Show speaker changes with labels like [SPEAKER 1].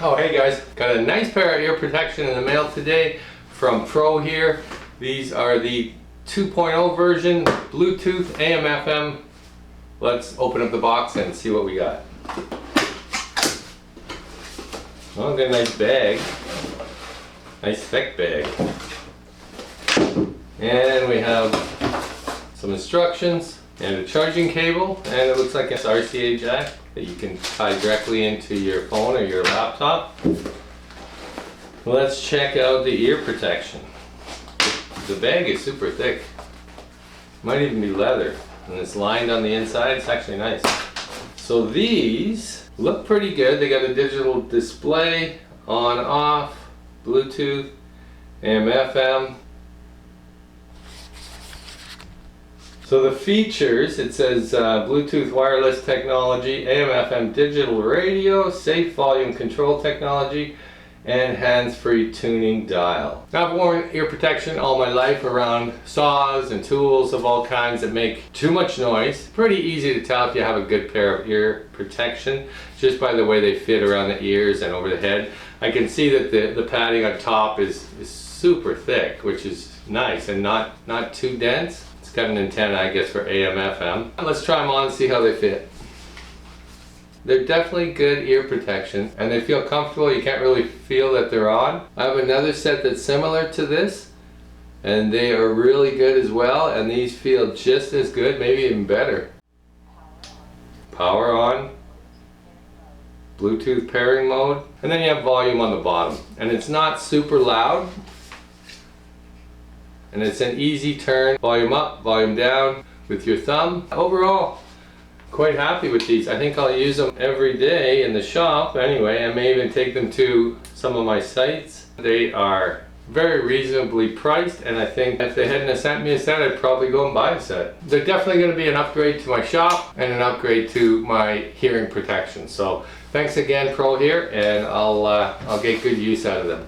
[SPEAKER 1] Oh hey guys, got a nice pair of ear protection in the mail today from PROHEAR. These are the 2.0 version, Bluetooth, AM, FM. Let's open up the box and see what we got. Oh, got a nice bag. Nice thick bag. And we have some instructions and a charging cable, and it looks like an RCA jack that you can tie directly into your phone or your laptop. Let's check out the ear protection. The bag is super thick. Might even be leather, and it's lined on the inside. It's actually nice. So these look pretty good. They got a digital display, on, off, Bluetooth, AM, FM. So the features, it says Bluetooth wireless technology, AM FM digital radio, safe volume control technology, and hands-free tuning dial. Now, I've worn ear protection all my life around saws and tools of all kinds that make too much noise. Pretty easy to tell if you have a good pair of ear protection just by the way they fit around the ears and over the head. I can see that the padding on top is super thick, which is nice and not too dense. It's got an antenna, I guess, for AM, FM. Let's try them on and see how they fit. They're definitely good ear protection, and they feel comfortable. You can't really feel that they're on. I have another set that's similar to this, and they are really good as well, and these feel just as good, maybe even better. Power on, Bluetooth pairing mode, and then you have volume on the bottom. And it's not super loud, and it's an easy turn, volume up, volume down with your thumb. Overall, quite happy with these. I think I'll use them every day in the shop anyway. I may even take them to some of my sites. They are very reasonably priced, and I think if they hadn't sent me a set, I'd probably go and buy a set. They're definitely going to be an upgrade to my shop and an upgrade to my hearing protection. So thanks again, PROHEAR, and I'll get good use out of them.